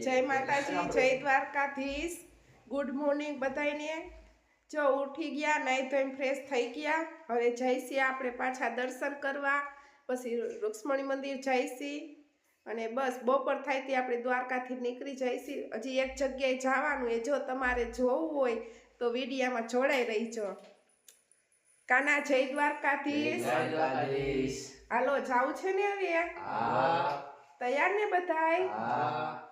जय माताजी, जय द्वारकाधीश। Good morning बधाईने। जो उठी गया नहीं तो एम फ्रेश थई गया। हवे जईसी आपणे पाछा दर्शन करवा, पछी रुक्ष्मणी मंदिर जईसी अने बस बपोर थाय ते आपणे द्वारकाथी निकળી जईसी। हजी एक जग्याए जवानुं है, जो तमारे जोवुं होय तो विडियोमां जोडाई रहीजो। काना जय द्वारकाधीश। जय द्वारकाधीश। हालो जाऊ छे ने हवे? हां। तैयार ने बधाई? हां।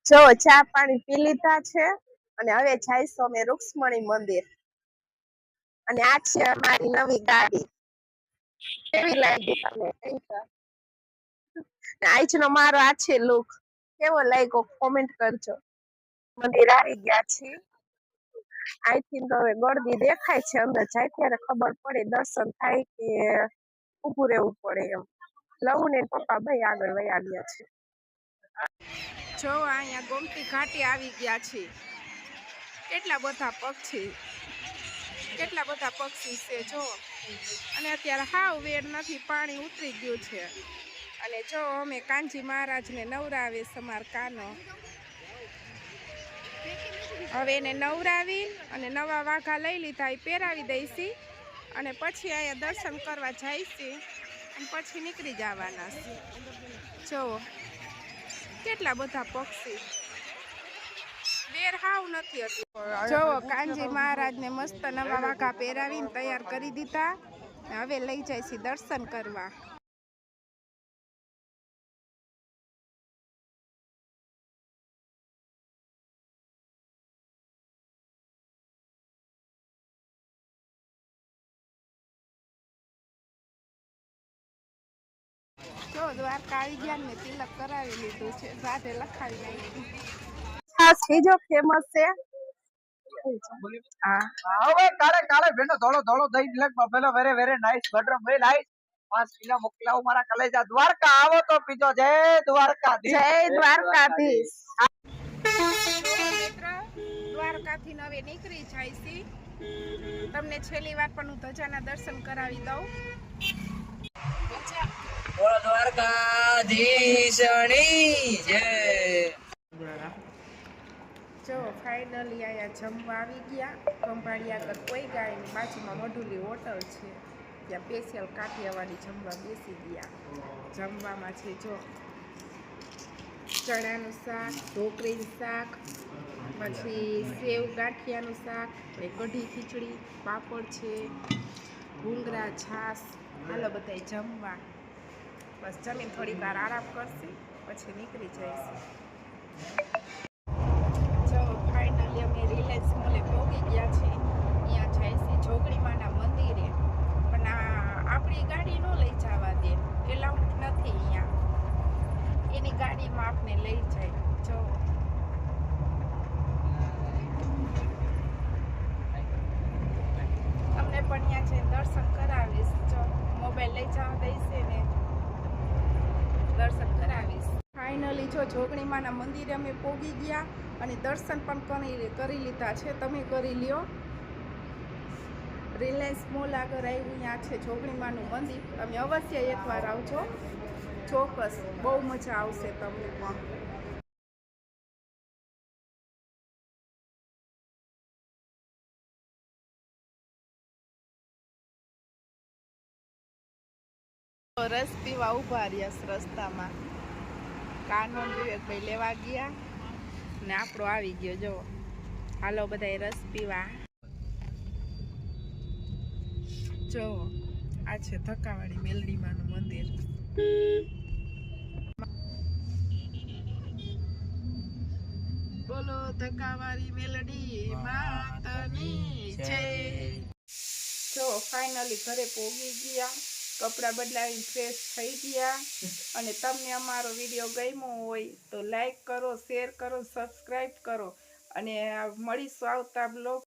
જો ચા પાણી પી લીધા છે અને હવે જઈશું અમે રૂક્ષ્મણી મંદિર અને આ છે અમારી નવી ગાડી કેવી લાગી તમને આજનો મારો આ છે લુક કેવો લાગ્યો કોમેન્ટ કરજો મંદિર આવી ગયા છે આઈથી તો હવે ગળદી દેખાય છે અંદર જાય ત્યારે ખબર પડે દર્શન થાય કે ઊભું રહેવું પડે એમ લવ ને પપ્પા ભાઈ આગળ વયા ગયા છે જો અહીંયા ગોમતી ઘાટી આવી ગયા છે કેટલા બધા પક્ષી છે જો અને અત્યારે હાવ વેર નથી પાણી ઉતરી ગયું છે અને જો અમે કાનજી મહારાજને નવરાવે સમાર કાનો હવે એને નવરાવી અને નવા વાઘા લઈ લીધા એ પહેરાવી દઈશી અને પછી અહીંયા દર્શન કરવા જઈશી અને પછી નીકળી જવાના છે જો કેટલા બધા પક્ષી વેર હાવ નથી હતું જો કાનજી મહારાજ ને મસ્ત નવા વાઘા પહેરાવીને તૈયાર કરી દીધા હવે લઈ જઈશી દર્શન કરવા જો દ્વારકા આવી ગયા ને તિલક કરાવી લીધું છે સાથે લખાવી નાખ્યું ખાસ બીજો ફેમસ છે હા હવે કાલે કાલે બેનો ધોળો ધોળો દઈ લગ બફેલો વેરે વેરે નાઈસ બટરમ વેરી નાઈસ 5 કિલો મોકલાવ મારા કલેજા દ્વારકા આવો તો પીજો જય દ્વારકાધીશ મિત્ર દ્વારકાથી નવે નીકળી જાય છે તમને છેલ્લી વાર પણ હું ધજાના દર્શન કરાવી દઉં બોલો દ્વારકાધીશની જય જો ફાઇનલી અહીંયા જમવા આવી ગયા કંભાળી આગળ કોઈ ગાયની બાજુમાં મઢુલી હોટલ છે ત્યાં સ્પેશિયલ કાઠિયાવાડી જમવા બેસી ગયા જમવામાં છે જો ચણાનું શાક ઢોકળીનું શાક પછી સેવ ગાંઠિયાનું શાક કઢી ખીચડી પાપડ છે ભૂંગળા છાશ હાલો બધાય જમવા બસ જમીન થોડી વાર આરામ કરશે પછી નીકળી જઈશું ફાઇનલી અમે રિલાયન્સ મોલે પહોંચી ગયા છીએ અહીંયા જઈશી જોગણીમાના મંદિરે પણ આપણી ગાડી ન લઈ જવા દે એલાઉડ નથી અહીંયા એની ગાડીમાં આપણે લઈ જાય જો તમને પણ અહીંયા જઈને દર્શન કરાવીશ જો મોબાઈલ લઈ જવા દઈશે ને દર્શન કરાવીશ ફાઇનલી જો જોગણીમાના મંદિરે અમે પહોંચી ગયા અને દર્શન પણ કરી લીધા છે તમે કરી લ્યો રિલાયન્સ મોલ આગળ આવ્યું અહીંયા છે જોગણીમાનું મંદિર તમે અવશ્ય એકવાર આવજો ચોક્કસ બહુ મજા આવશે તમને પણ રસ પીવા ઉભા રહ્યા રસ્તામાં કાનો વિવેકભાઈ લેવા ગયા ને આપણો આવી ગયો જો હાલો બધાય રસ પીવા જો આ છે ધક્કાવાળી મેલડીમાનું મંદિર બોલો ધક્કાવાળી મેલડી માતની જય જો ફાઇનલી ઘરે પહોંચી ગયા કપડાં બદલાવીને ફ્રેશ થઈ ગયા અને તમને અમારો વિડીયો ગમ્યો હોય તો લાઈક કરો શેર કરો સબસ્ક્રાઈબ કરો અને મળીશું આવતા બ્લોગ